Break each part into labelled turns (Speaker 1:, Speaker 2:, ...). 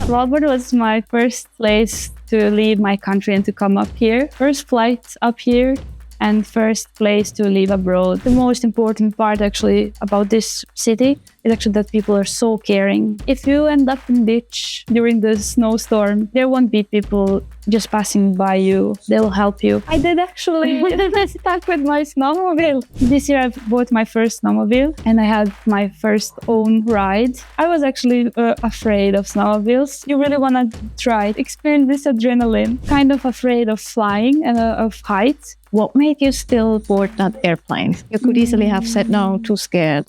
Speaker 1: Svalbard was my first place to leave my country and to come up here. First flight up here and first place to live abroad. The most important part actually about this city is actually that people are so caring. If you end up in the ditch during the snowstorm, there won't be people just passing by you. They will help you. I did actually stuck with my snowmobile. This year I bought my first snowmobile and I had my first own ride. I was actually afraid of snowmobiles. You really want to try it, experience this adrenaline. Kind of afraid of flying and of heights.
Speaker 2: What made you still board that airplane? You could easily have said no, too scared.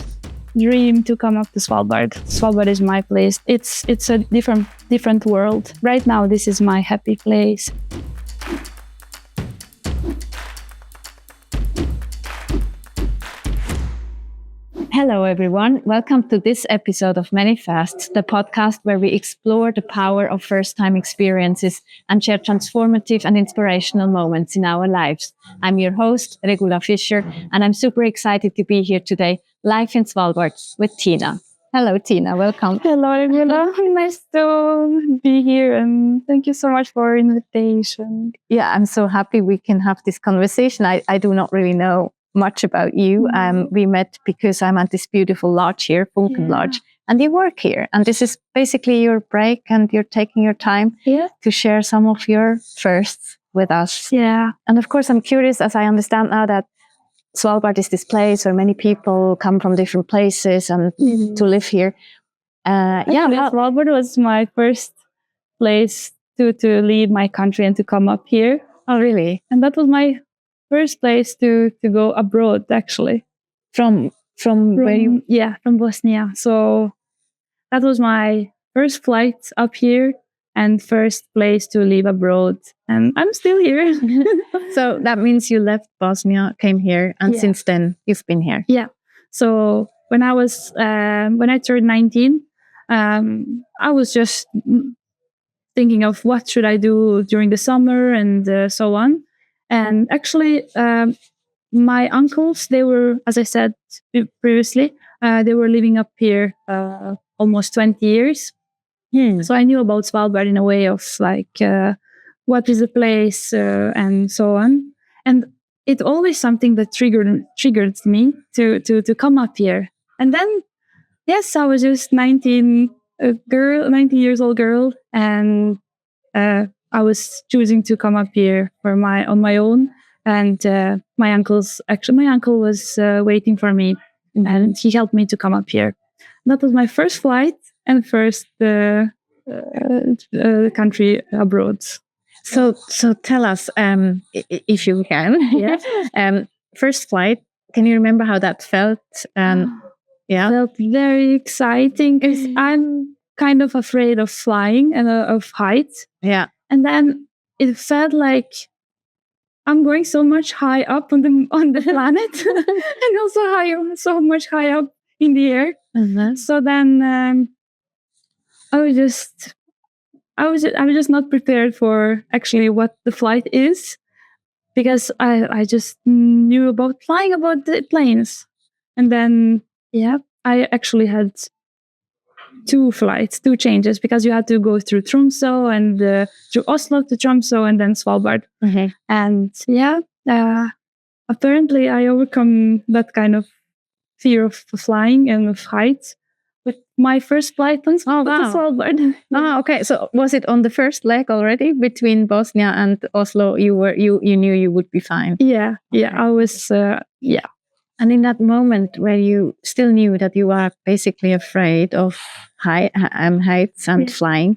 Speaker 1: Dream to come up to Svalbard. Svalbard is my place. It's a different world. Right now, this is my happy place.
Speaker 2: Hello, everyone. Welcome to this episode of Many FIRSTS, the podcast where we explore the power of first-time experiences and share transformative and inspirational moments in our lives. I'm your host, Regula Fischer, and I'm super excited to be here today, live in Svalbard with Tina. Hello, Tina. Welcome.
Speaker 1: Hello, Regula. Nice to be here, and thank you so much for your invitation.
Speaker 2: Yeah, I'm so happy we can have this conversation. I do not really know much about you. We met because I'm at this beautiful lodge here, Funken Lodge, and you work here. And this is basically your break, and you're taking your time to share some of your firsts with us.
Speaker 1: Yeah.
Speaker 2: And of course, I'm curious, as I understand now, that Svalbard is this place where many people come from different places and to live here.
Speaker 1: Svalbard was my first place to leave my country and to come up here.
Speaker 2: Oh, really?
Speaker 1: And that was my first place to go abroad, actually.
Speaker 2: From where you?
Speaker 1: Yeah, from Bosnia. So that was my first flight up here and first place to live abroad. And I'm still here.
Speaker 2: So that means you left Bosnia, came here, and since then you've been here.
Speaker 1: Yeah. So when I turned 19, I was just thinking of what should I do during the summer and so on. And actually, my uncles, they were, as I said previously, they were living up here almost 20 years. So I knew about Svalbard in a way of like, what is the place and so on. And it's always something that triggered me to come up here. And then, yes, I was just 19 years old girl, and I was choosing to come up here on my own, and my uncle was waiting for me, and he helped me to come up here. That was my first flight and first country abroad.
Speaker 2: So tell us, if you can, first flight. Can you remember how that felt?
Speaker 1: Felt very exciting because I'm kind of afraid of flying and of heights.
Speaker 2: Yeah.
Speaker 1: And then it felt like I'm going so much high up on the planet, and also so much high up in the air.
Speaker 2: Mm-hmm.
Speaker 1: So then I was just not prepared for actually what the flight is, because I just knew about flying, about the planes, and then I actually had two changes, because you had to go through Tromsø and through Oslo to Tromsø and then Svalbard.
Speaker 2: Mm-hmm.
Speaker 1: And apparently I overcome that kind of fear of flying and of heights with my first flight on Svalbard.
Speaker 2: Oh, okay. So was it on the first leg already between Bosnia and Oslo? You knew you would be fine.
Speaker 1: Yeah. I was.
Speaker 2: And in that moment where you still knew that you were basically afraid of heights and flying,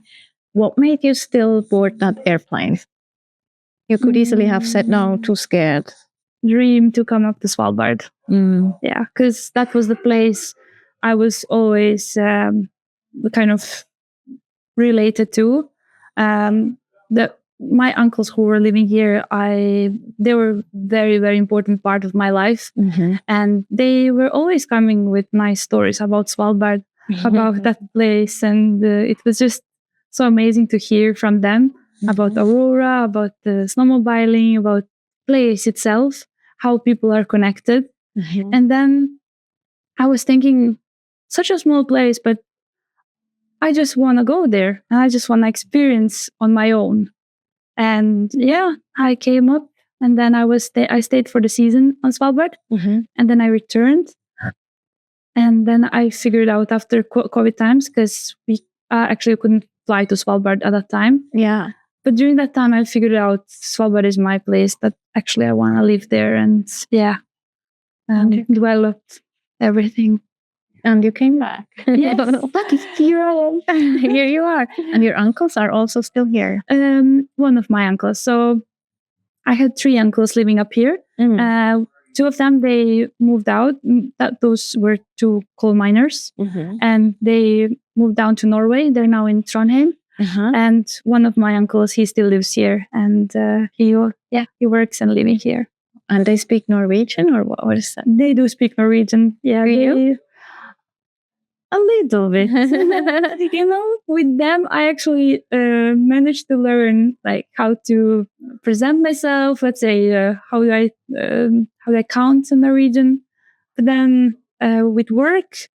Speaker 2: what made you still board that airplane? You could easily have said no, too scared.
Speaker 1: Dream to come up to Svalbard. Yeah, because that was the place I was always kind of related to. My uncles who were living here, they were very, very important part of my life.
Speaker 2: Mm-hmm.
Speaker 1: And they were always coming with nice stories about Svalbard, about that place. And it was just so amazing to hear from them about Aurora, about the snowmobiling, about the place itself, how people are connected. And then I was thinking, such a small place, but I just want to go there and I just want to experience on my own. And yeah, I came up and then I stayed for the season on Svalbard, and then I returned. And then I figured out after COVID times, because we actually couldn't fly to Svalbard at that time.
Speaker 2: Yeah.
Speaker 1: But during that time, I figured out Svalbard is my place, that actually I want to live there. And yeah, developed everything.
Speaker 2: And you came back.
Speaker 1: Yes. Here I am.
Speaker 2: Here you are. And your uncles are also still here.
Speaker 1: One of my uncles. So I had 3 uncles living up here. 2 of them, they moved out. Those were 2 coal miners. And they moved down to Norway. They're now in Trondheim. And one of my uncles, he still lives here. And he works and living here.
Speaker 2: And they speak Norwegian, or what is that?
Speaker 1: They do speak Norwegian. Yeah. A little bit. With them, I actually managed to learn like how to present myself. Let's say how do I count in Norwegian. But then with work,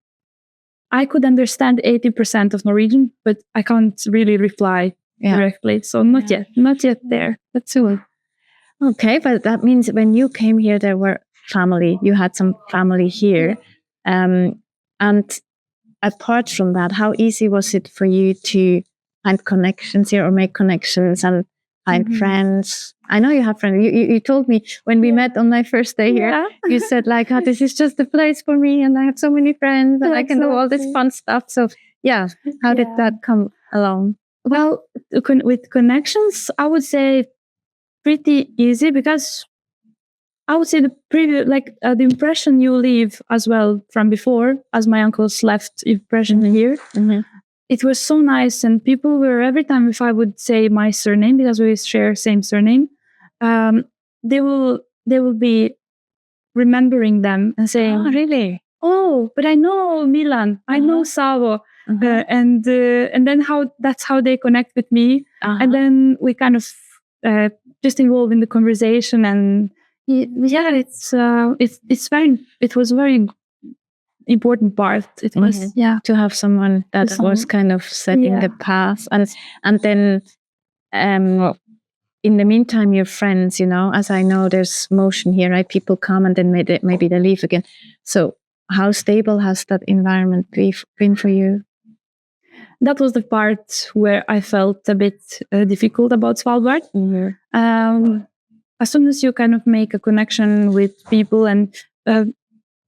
Speaker 1: I could understand 80% of Norwegian, but I can't really reply directly. So not yet there, but soon.
Speaker 2: Okay, but that means when you came here, there were family. You had some family here, and apart from that, how easy was it for you to find connections here or make connections and find friends? I know you have friends. You told me when we met on my first day here, you said like, oh, this is just a place for me and I have so many friends and I can do all this fun stuff. So yeah, how did that come along?
Speaker 1: Well, with connections, I would say pretty easy, because I would say the impression you leave as well from before, as my uncles left impression here. It was so nice, and people were, every time if I would say my surname, because we share same surname, they will be remembering them and saying,
Speaker 2: "Oh, really?
Speaker 1: Oh, but I know Milan, I know Savo," and then that's how they connect with me, and then we kind of just involve in the conversation, and it was very important part. It was
Speaker 2: to have someone that was kind of setting the path, and then in the meantime, your friends, as I know, there's motion here, right? People come and then maybe they leave again. So how stable has that environment been for you?
Speaker 1: That was the part where I felt a bit difficult about Svalbard. As soon as you kind of make a connection with people, and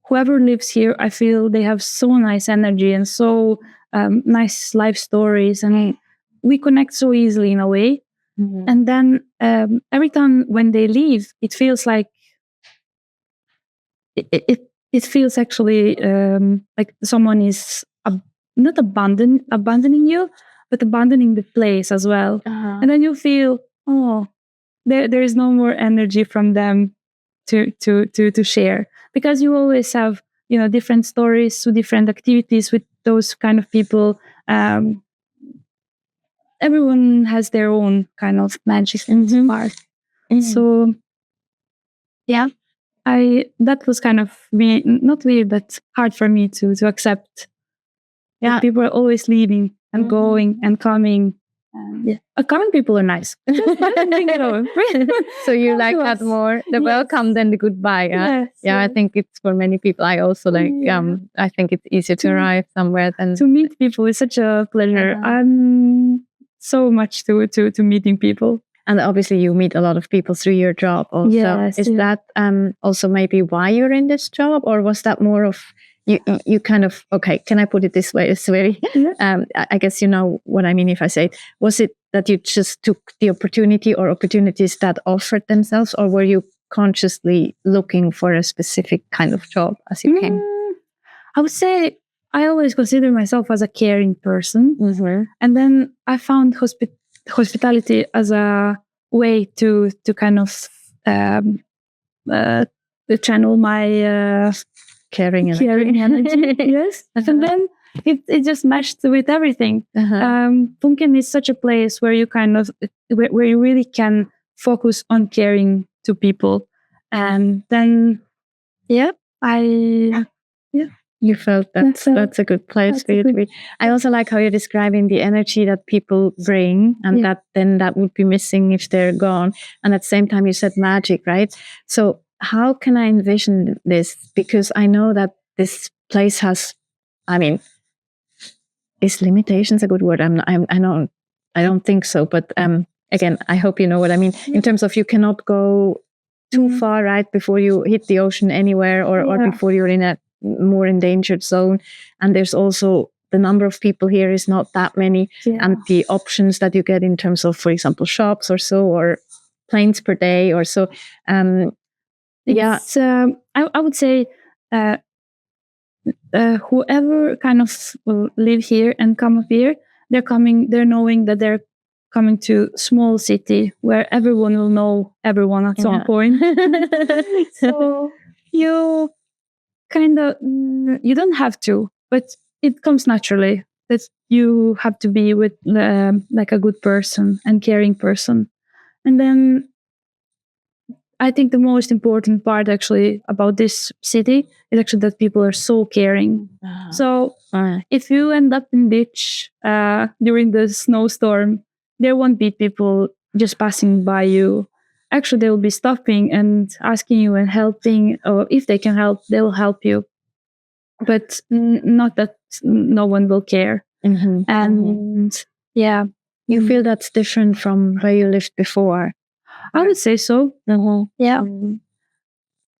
Speaker 1: whoever lives here, I feel they have so nice energy and so nice life stories, and we connect so easily in a way. And then every time when they leave, it feels like it feels actually like someone is not abandoning you, but abandoning the place as well. And then you feel, oh, there is no more energy from them to share, because you always have different stories, different activities with those kind of people. Everyone has their own kind of magic and part. So yeah, that was kind of not weird, but hard for me to accept. Yeah, people are always leaving and going and coming. Coming people are nice.
Speaker 2: So you like that more, the welcome than the goodbye. I think it's for many people. I also like. I think it's easier to arrive somewhere than
Speaker 1: to meet people. Is such a pleasure. I'm so much to meeting people.
Speaker 2: And obviously, you meet a lot of people through your job. Also, is that also maybe why you're in this job, or was that more of you kind of, okay, can I put it this way? It's very, I guess you know what I mean if I say it. Was it that you just took the opportunity or opportunities that offered themselves, or were you consciously looking for a specific kind of job as you came?
Speaker 1: I would say I always consider myself as a caring person. And then I found hospitality as a way to kind of channel my
Speaker 2: caring
Speaker 1: energy. Yes. And then it just matched with everything. Funken is such a place where you kind of where you really can focus on caring to people, and then
Speaker 2: You felt that's a good place for you to be. I also like how you're describing the energy that people bring, and that would be missing if they're gone. And at the same time, you said magic, right? So how can I envision this? Because I know that this place has, I mean, is limitations a good word? I don't think so. But again, I hope you know what I mean. In terms of you cannot go too far, right, before you hit the ocean anywhere, or before you're in a more endangered zone. And there's also the number of people here is not that many, and the options that you get in terms of, for example, shops or so, or planes per day or so. I
Speaker 1: would say whoever kind of will live here and come up here, they're knowing that they're coming to small city where everyone will know everyone at some point. So you kind of, you don't have to, but it comes naturally that you have to be with like a good person and caring person. And then I think the most important part actually about this city is actually that people are so caring. So if you end up in ditch during the snowstorm, there won't be people just passing by you. Actually, they will be stopping and asking you and helping, or if they can help, they will help you. But not that no one will care. And
Speaker 2: you feel that's different from where you lived before.
Speaker 1: I would say so. Yeah,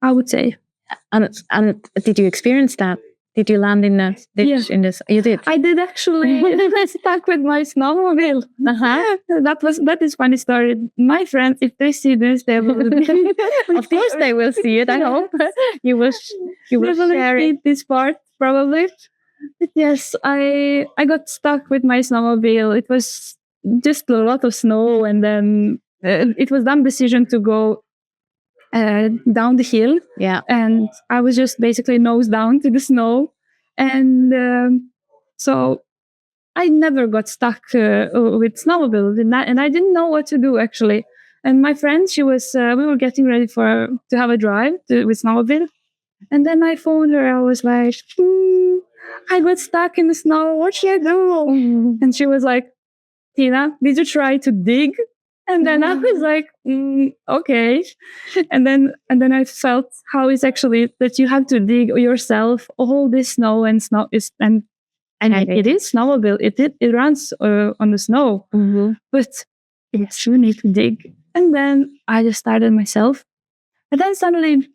Speaker 1: I would say.
Speaker 2: And did you experience that? Did you land in a ditch in this? You did.
Speaker 1: I did actually. Stuck with my snowmobile. That is funny story. My friends, if they see this, they will.
Speaker 2: Of course, they will see it. I hope you will share it.
Speaker 1: This part probably. But yes, I got stuck with my snowmobile. It was just a lot of snow, and then it was dumb decision to go down the hill. And I was just basically nose down to the snow. And so I never got stuck with snowmobile, and I didn't know what to do actually. And my friend, we were getting ready to have a drive with snowmobile. And then I phoned her. I was like, I got stuck in the snow. What should I do? And she was like, Tina, did you try to dig? And then I was like, okay. And then I felt how it's actually that you have to dig yourself all this snow, and snow is, and it is snowmobile. It runs on the snow, but yes, you need to dig. And then I just started myself. And then suddenly,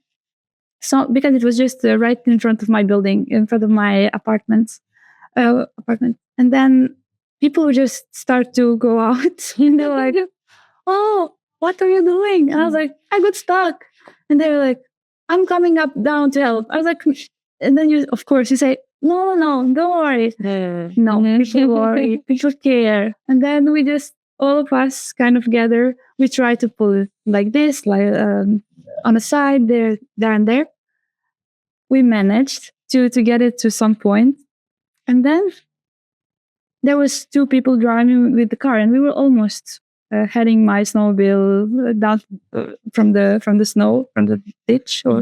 Speaker 1: because it was just right in front of my building, in front of my apartment. And then people would just start to go out, and they're like, oh, what are you doing? And I was like, I got stuck. And they were like, I'm coming up down to help. I was like, and then you say, no, don't worry. No, people worry, people care. And then all of us kind of gather. We try to pull it like this, like on the side, there and there. We managed to get it to some point. And then there was 2 people driving with the car, and we were almost heading my snowmobile down from the snow, from the ditch, or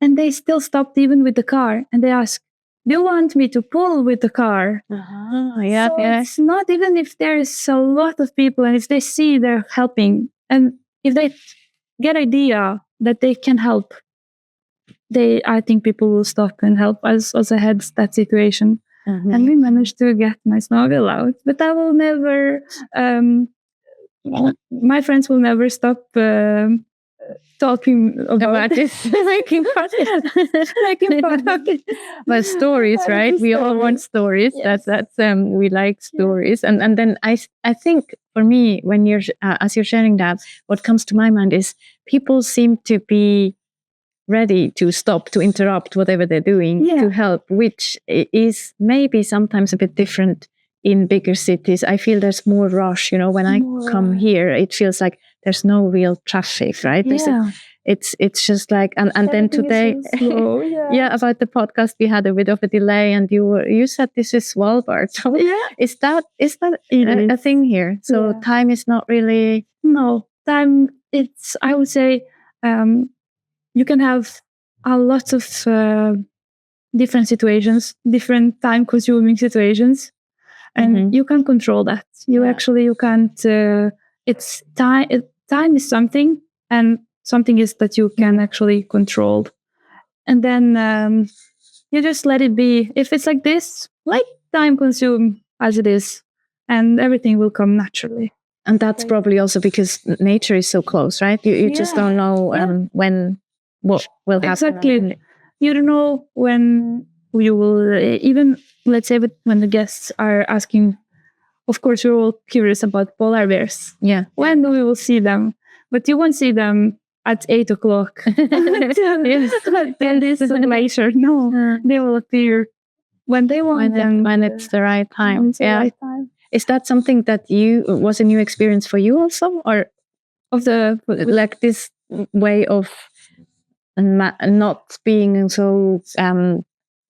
Speaker 1: and they still stopped even with the car, and they asked, do you want me to pull with the car? It's not even if there's a lot of people, and if they see they're helping, and if they get idea that they can help, I think people will stop and help us also had that situation. And we managed to get my snowmobile out. But I will never, my friends will never stop talking about this, making fun of it.
Speaker 2: But stories, right? We all want stories. Yes. That's we like stories. And then I think for me, when as you're sharing that, what comes to my mind is people seem to be ready to stop, to interrupt whatever they're doing, to help, which is maybe sometimes a bit different in bigger cities. I feel there's more rush. When I come here, it feels like there's no real traffic, right? It's just like, and then today,
Speaker 1: so
Speaker 2: about the podcast, we had a bit of a delay, and you said this is Svalbard. So is that a thing here? So time is not really.
Speaker 1: No, time. I would say. You can have a lot of different situations, different time-consuming situations, and you can't control that. You can't. It's time. Time is something, and something is that you can actually control. And then you just let it be. If it's like this, like time consume as it is, and everything will come naturally.
Speaker 2: And that's probably also because nature is so close, right? You just don't know when what will happen.
Speaker 1: Exactly. You don't know when you will, even let's say when the guests are asking, of course, we're all curious about polar bears.
Speaker 2: Yeah.
Speaker 1: When we will see them. But you won't see them at 8 o'clock. Then this is later. No, they will appear when they want.
Speaker 2: When it's the right time.
Speaker 1: The right time.
Speaker 2: Is that something that was a new experience for you also? Or
Speaker 1: of the
Speaker 2: like this way of not being so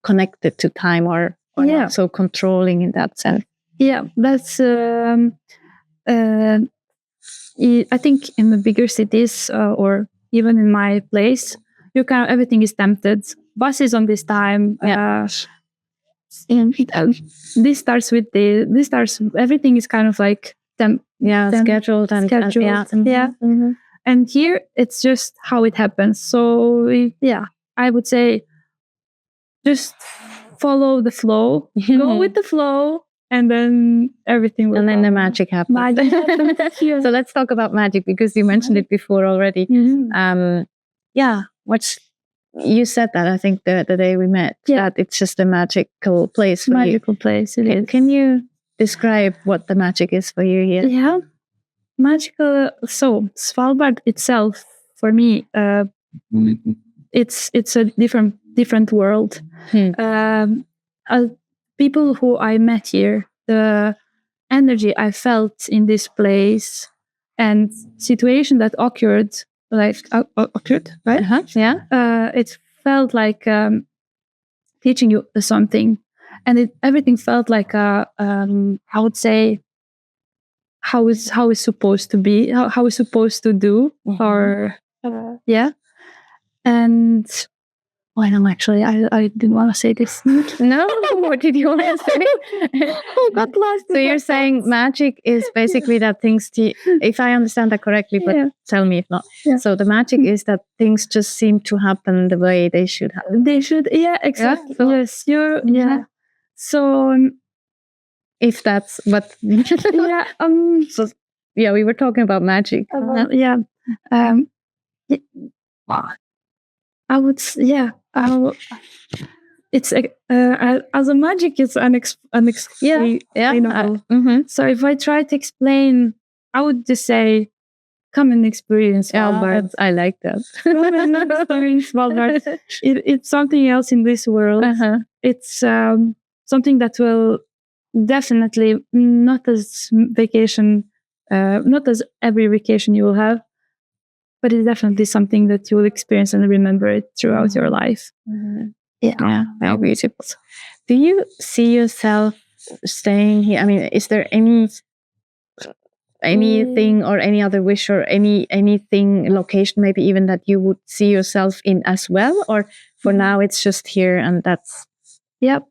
Speaker 2: connected to time or not so controlling in that sense?
Speaker 1: Yeah, that's I think in the bigger cities or even in my place, everything is tempted. Buses on this time. This starts with everything is kind of like
Speaker 2: scheduled and
Speaker 1: and here it's just how it happens. So I would say just follow the flow, go with the flow, and then everything will.
Speaker 2: And then the magic happens. So let's talk about magic, because you mentioned it before already. You said that, I think the day we met, that it's just a magical place.
Speaker 1: Place. It is.
Speaker 2: Can you describe what the magic is for you here?
Speaker 1: Yeah, magical. So Svalbard itself, for me, it's a different world. People who I met here, the energy I felt in this place, and situation that occurred, right? It felt like teaching you something, and everything felt like I would say how it's supposed to be, how it's supposed to do, or and. Well, no, actually, I didn't want to say this.
Speaker 2: No, what did you want to say?
Speaker 1: Got lost.
Speaker 2: So you're saying magic is basically that things, if I understand that correctly, but tell me if not.
Speaker 1: Yeah.
Speaker 2: So the magic is that things just seem to happen the way they should happen.
Speaker 1: They should, exactly.
Speaker 2: So,
Speaker 1: yes, So
Speaker 2: if that's what,
Speaker 1: so
Speaker 2: we were talking about magic.
Speaker 1: I would, it's as a magic, it's unexplainable. So if I try to explain, I would just say, come and experience Svalbard.
Speaker 2: I like that.
Speaker 1: Come and experience Svalbard. It's something else in this world. It's something that will definitely not as every vacation you will have, but it's definitely something that you will experience and remember it throughout your life.
Speaker 2: Yeah, very beautiful. Do you see yourself staying here? I mean, is there anything or any other wish or anything, location maybe even, that you would see yourself in as well? Or for now it's just here and that's it?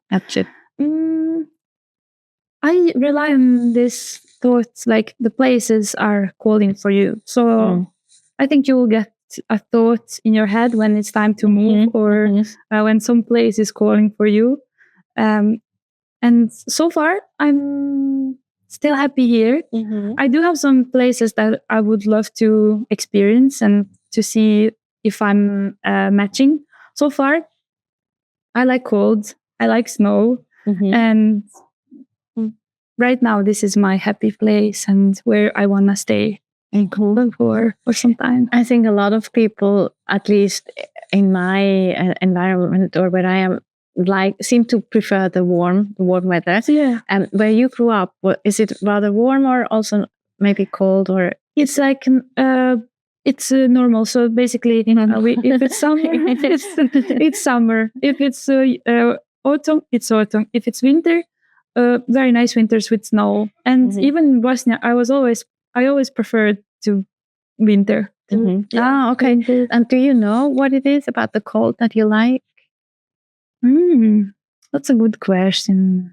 Speaker 1: I rely on this thoughts, like the places are calling for you. So I think you will get a thought in your head when it's time to move, or when some place is calling for you. And so far, I'm still happy here. I do have some places that I would love to experience and to see if I'm matching. So far, I like cold, I like snow, and right now this is my happy place and where I want to stay and cold for some time.
Speaker 2: I think a lot of people, at least in my environment or where I am, seem to prefer the warm weather. And where you grew up, is it rather warm or also maybe cold? Or
Speaker 1: it's like it's normal. So basically, if it's summer, it's summer. If it's autumn, it's autumn. If it's winter, very nice winters with snow. And even in Bosnia, I always preferred to winter.
Speaker 2: Okay. And do you know what it is about the cold that you like?
Speaker 1: That's a good question.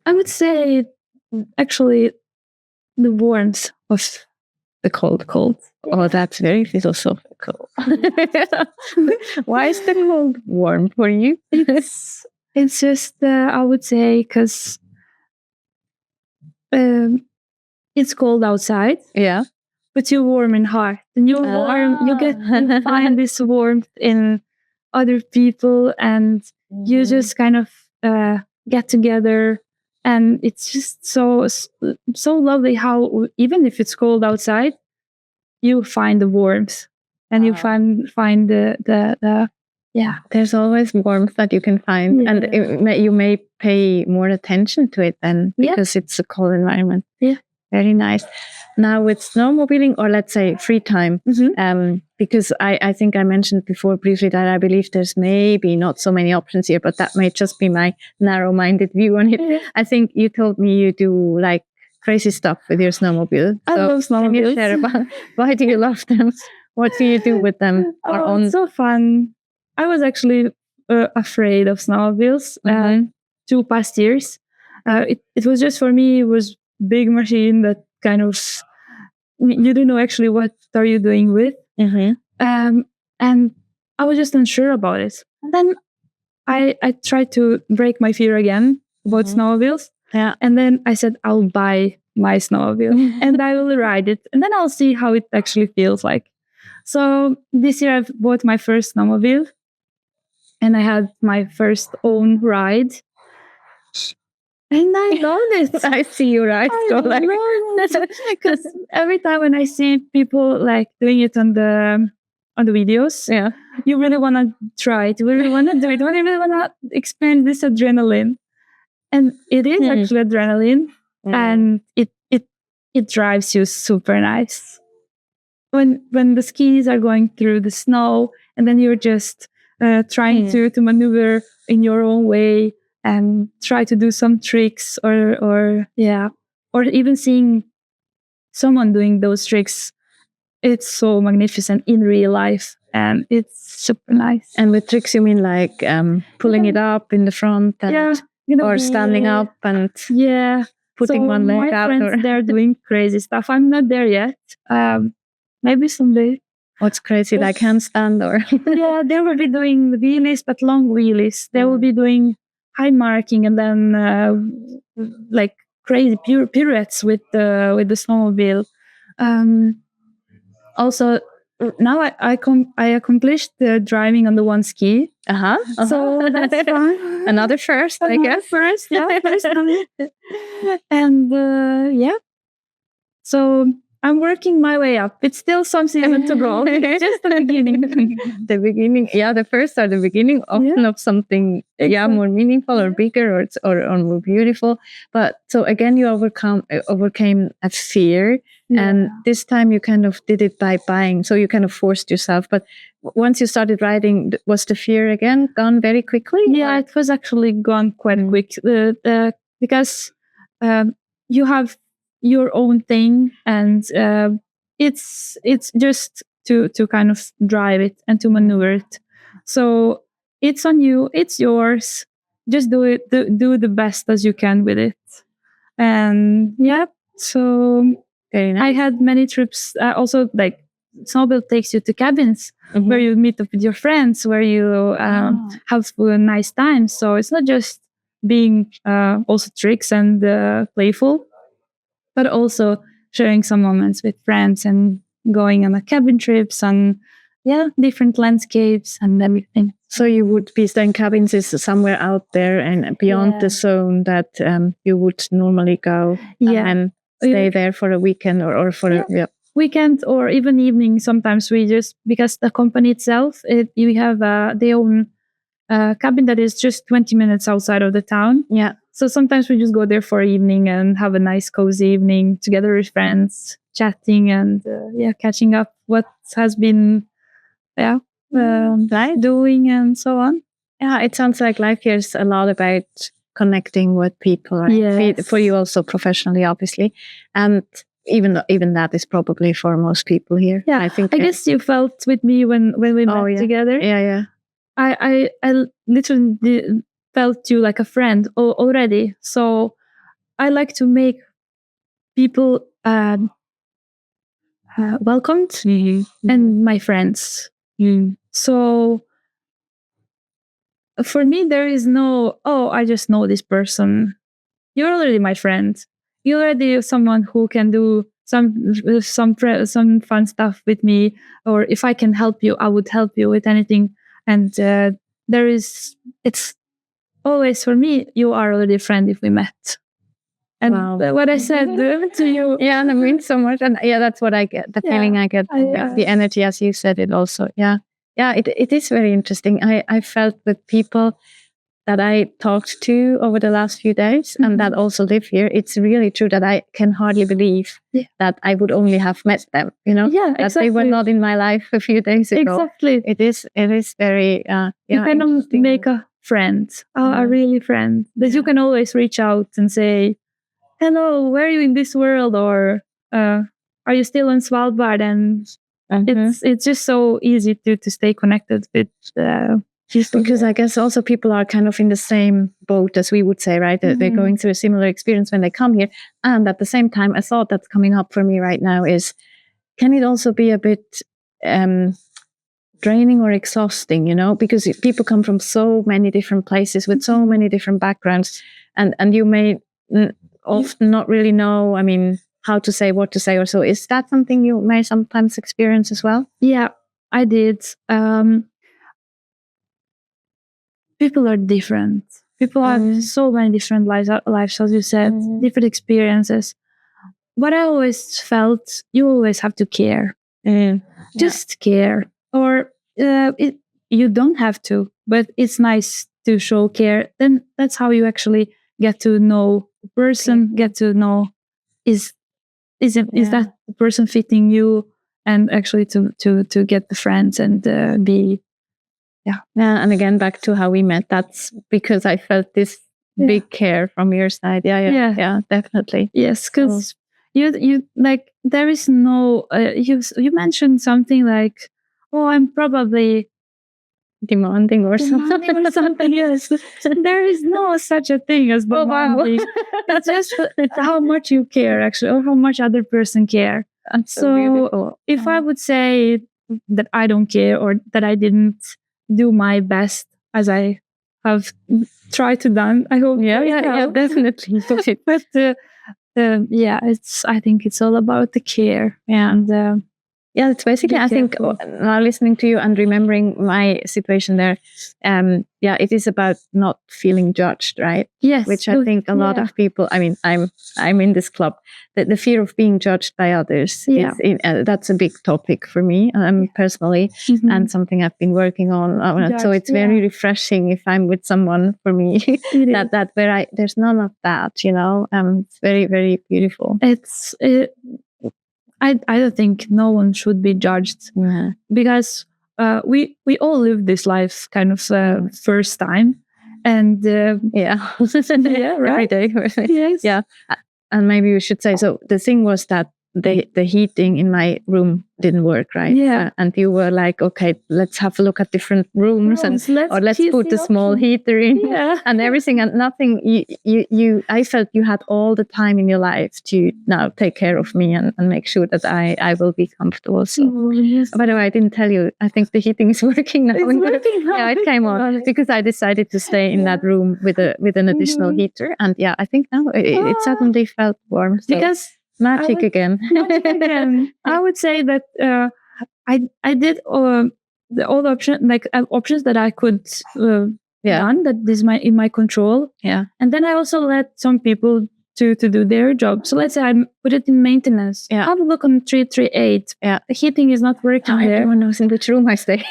Speaker 1: I would say actually the warmth of the cold.
Speaker 2: Oh, that's very philosophical. Why is the cold warm for you?
Speaker 1: It's just I would say because it's cold outside.
Speaker 2: Yeah.
Speaker 1: But you're warm in heart, and you're warm. You find this warmth in other people, and you just kind of get together, and it's just so lovely how even if it's cold outside, you find the warmth, and you find the yeah.
Speaker 2: There's always warmth that you can find, and you may pay more attention to it then because it's a cold environment.
Speaker 1: Yeah.
Speaker 2: Very nice. Now with snowmobiling, or let's say free time, because I think I mentioned before briefly that I believe there's maybe not so many options here, but that may just be my narrow-minded view on it. Yeah. I think you told me you do like crazy stuff with your snowmobile.
Speaker 1: I love snowmobiles.
Speaker 2: Can you share about why do you love them? What do you do with them?
Speaker 1: It's so fun. I was actually afraid of snowmobiles 2 past years. It was just for me, it was big machine that kind of you don't know actually what are you doing with, and I was just unsure about it. And then I tried to break my fear again about snowmobiles, and then I said I'll buy my snowmobile and I will ride it, and then I'll see how it actually feels like. So this year I've bought my first snowmobile, and I had my first own ride. And I love it.
Speaker 2: I see you right.
Speaker 1: I love it because every time when I see people like doing it on the videos, you really want to try it. You really want to do it. You really want to experience this adrenaline, and it is actually adrenaline, and it drives you super nice. When the skis are going through the snow, and then you're just trying to maneuver in your own way and try to do some tricks or even seeing someone doing those tricks. It's so magnificent in real life, and it's super nice.
Speaker 2: And with tricks you mean like pulling it up in the front and or standing up and putting one leg out?
Speaker 1: My friends, they're doing crazy stuff. I'm not there yet. Maybe someday.
Speaker 2: What's crazy, like handstand or?
Speaker 1: Yeah, they will be doing wheelies, but long wheelies. They will be doing high marking, and then like crazy pirouettes with the snowmobile. Also, now I accomplished the driving on the one ski. So that's fun.
Speaker 2: Another first, I guess.
Speaker 1: First. And so I'm working my way up. It's still something to go. Just the beginning.
Speaker 2: The beginning, the first are the beginning often of something, more meaningful or bigger or more beautiful. But so again, you overcame a fear, and this time you kind of did it by buying. So you kind of forced yourself. But once you started riding, was the fear again gone very quickly?
Speaker 1: Yeah, it was actually gone quite quick because you have your own thing, and it's just to kind of drive it and to maneuver it. So it's on you, it's yours. Just do it, do the best as you can with it. And so
Speaker 2: very nice.
Speaker 1: I had many trips. Also, like snowmobile takes you to cabins where you meet up with your friends, where you have a nice time. So it's not just being also tricks and playful, but also sharing some moments with friends and going on a cabin trips and different landscapes and everything.
Speaker 2: So you would be staying cabins is somewhere out there and beyond the zone that you would normally go and stay there for a weekend or for a
Speaker 1: weekend or even evening. Sometimes we just, because the company itself, you have their own cabin that is just 20 minutes outside of the town.
Speaker 2: Yeah.
Speaker 1: So sometimes we just go there for evening and have a nice cozy evening together with friends, chatting and catching up what has been doing and so on.
Speaker 2: Yeah, it sounds like life here is a lot about connecting with people, right?
Speaker 1: Yes.
Speaker 2: For you also professionally, obviously. And even that is probably for most people here.
Speaker 1: Yeah, I guess you felt with me when we met together.
Speaker 2: Yeah.
Speaker 1: I literally felt you like a friend already. So I like to make people welcomed and my friends. So for me, there is no, I just know this person. You're already my friend. You're already someone who can do some fun stuff with me, or if I can help you, I would help you with anything. And it's always for me, you are already a friend if we met. And what I said to you,
Speaker 2: and it means so much. And that's what I get. The feeling I get, the energy, as you said it also. It is very interesting. I felt with people that I talked to over the last few days and that also live here, it's really true that I can hardly believe that I would only have met them, that
Speaker 1: exactly.
Speaker 2: they were not in my life a few days ago.
Speaker 1: Exactly.
Speaker 2: It is very,
Speaker 1: you can make a friend, a really friend that you can always reach out and say, hello, where are you in this world? Or are you still in Svalbard? And it's just so easy to stay connected with
Speaker 2: because I guess also people are kind of in the same boat as we would say, right? They're going through a similar experience when they come here. And at the same time, a thought that's coming up for me right now is, can it also be a bit draining or exhausting, because people come from so many different places with so many different backgrounds, and you may often not really know, how to say, what to say or so. Is that something you may sometimes experience as well?
Speaker 1: Yeah, I did. People are different. People have so many different lives, as you said, different experiences. What I always felt, you always have to care. Just care. Or you don't have to, but it's nice to show care. Then that's how you actually get to know the person, get to know is that the person fitting you, and actually to get the friends and be.
Speaker 2: And again, back to how we met, that's because I felt this big care from your side. Yeah, definitely.
Speaker 1: Yes, because you like, there is no, you mentioned something like, I'm probably
Speaker 2: demanding or something.
Speaker 1: Yes, there is no such a thing as demanding. It's just how much you care, actually, or how much other person care.
Speaker 2: So beautiful.
Speaker 1: If I would say that I don't care, or that I didn't do my best as I have tried to done, I hope.
Speaker 2: Yeah, definitely.
Speaker 1: But I think it's all about the care. And
Speaker 2: it's basically, I think, now listening to you and remembering my situation there, it is about not feeling judged, right?
Speaker 1: Yes.
Speaker 2: Which I think a lot of people, I'm in this club, the fear of being judged by others, that's a big topic for me personally, and something I've been working on. So it's very refreshing if I'm with someone, for me, that where there's none of that, it's very, very beautiful.
Speaker 1: I don't think no one should be judged, because we all live this life kind of first time, and
Speaker 2: every day.
Speaker 1: Yes.
Speaker 2: Yeah, and maybe we should say, so the thing was that the heating in my room didn't work, right?
Speaker 1: Yeah.
Speaker 2: And you were like, okay, let's have a look at different rooms, or let's put a small heater in, and everything, and nothing. I felt you had all the time in your life to now take care of me and make sure that I will be comfortable. So, by the way, I didn't tell you, I think the heating is working now.
Speaker 1: It's working now.
Speaker 2: Yeah, it came on because I decided to stay in that room with an additional heater, and I think now it suddenly felt warm. So.
Speaker 1: Because
Speaker 2: Magic again.
Speaker 1: I would say that I did all the options that I could done, that is in my control.
Speaker 2: Yeah.
Speaker 1: And then I also let some people to do their job. So let's say I put it in maintenance.
Speaker 2: Yeah.
Speaker 1: Have a look on 338.
Speaker 2: Yeah.
Speaker 1: The heating is not working there.
Speaker 2: Everyone knows in which room I stay.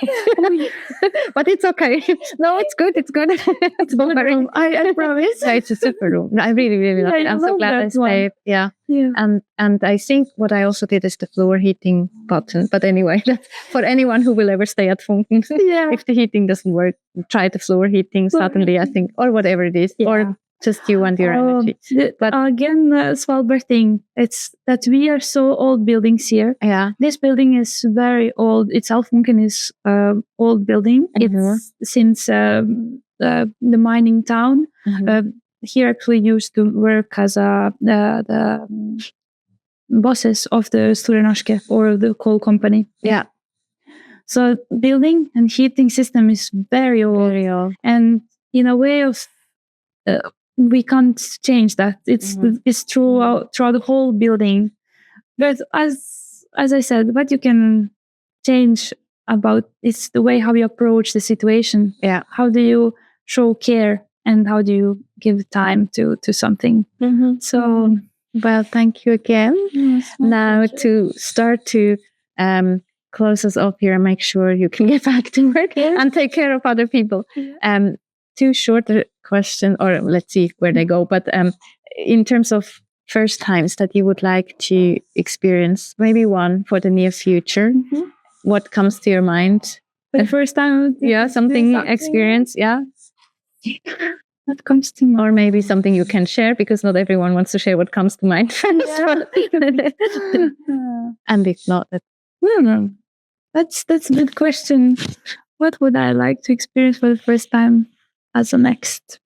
Speaker 2: But it's okay. No, it's good. It's good. It's
Speaker 1: good room. I promise.
Speaker 2: Yeah, it's a super room. I really, really love it. I'm so glad I stayed. Yeah. And I think what I also did is the floor heating button. But anyway, that's for anyone who will ever stay at Funken. If the heating doesn't work, try the floor heating suddenly, I think, or whatever it is.
Speaker 1: Yeah.
Speaker 2: Or Just you and your energy.
Speaker 1: But again, Svalbard thing. It's that we are so old buildings here.
Speaker 2: Yeah.
Speaker 1: This building is very old. It's Alfunken is old building. It's since the mining town. Here actually used to work as the bosses of the Sturenorske or the coal company.
Speaker 2: Yeah.
Speaker 1: So building and heating system is very old.
Speaker 2: Very old.
Speaker 1: And in a way of we can't change that. It's throughout the whole building. But as I said, what you can change about it's the way how you approach the situation.
Speaker 2: Yeah.
Speaker 1: How do you show care and how do you give time to something? So,
Speaker 2: well, thank you again. Now to start to close us off here and make sure you can get back to work and take care of other people. Two shorter questions, or let's see where they go. But in terms of first times that you would like to experience, maybe one for the near future, what comes to your mind?
Speaker 1: For the first time,
Speaker 2: something experience,
Speaker 1: what comes to mind,
Speaker 2: or maybe something you can share because not everyone wants to share what comes to mind. And if not,
Speaker 1: that's a good question. What would I like to experience for the first time as a next?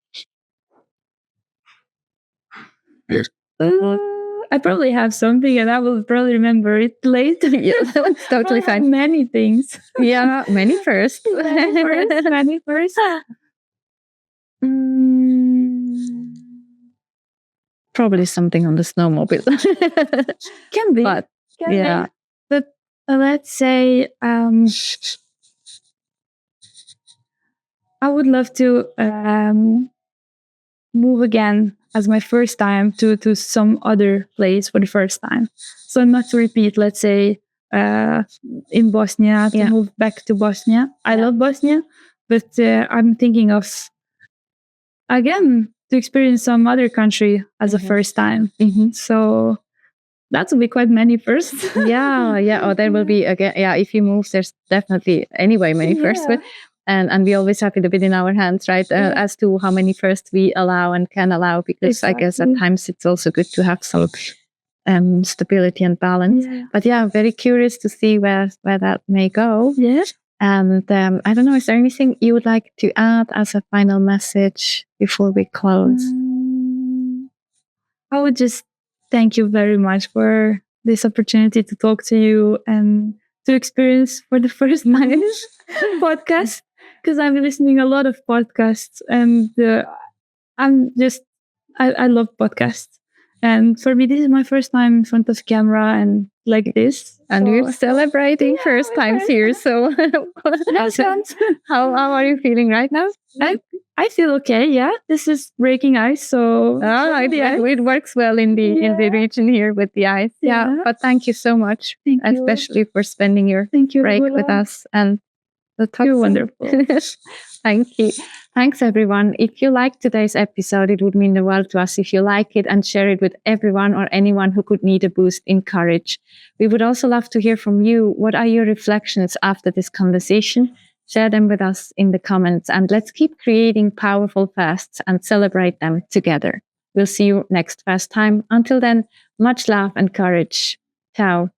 Speaker 1: I probably have something and I will probably remember it later.
Speaker 2: That's totally fine.
Speaker 1: Many things.
Speaker 2: Many first.
Speaker 1: Many first.
Speaker 2: Probably something on the snowmobile.
Speaker 1: Can be.
Speaker 2: But
Speaker 1: But let's say I would love to move again as my first time to some other place for the first time. So not to repeat, let's say in Bosnia, to move back to Bosnia. I love Bosnia, but I'm thinking of, again, to experience some other country as a first time. So that will be quite many firsts.
Speaker 2: Oh, there will be again. If you move, there's definitely anyway many firsts. And we always have it a bit in our hands, right? As to how many firsts we allow and can allow, because I guess at times it's also good to have some stability and balance. But I'm very curious to see where that may go. And I don't know, is there anything you would like to add as a final message before we close?
Speaker 1: I would just thank you very much for this opportunity to talk to you and to experience for the first time podcast, because I'm listening a lot of podcasts and I love podcasts. And for me, this is my first time in front of camera and like this.
Speaker 2: And we're celebrating first times here. So how are you feeling right now?
Speaker 1: I feel okay. This is breaking ice. So
Speaker 2: it works well in the region here with the ice. But thank you so much, especially for spending your break with us. And
Speaker 1: you're wonderful.
Speaker 2: Thank you. Thanks, everyone. If you liked today's episode, it would mean the world to us if you like it and share it with everyone or anyone who could need a boost in courage. We would also love to hear from you. What are your reflections after this conversation? Share them with us in the comments, and let's keep creating powerful fasts and celebrate them together. We'll see you next fast time. Until then, much love and courage. Ciao.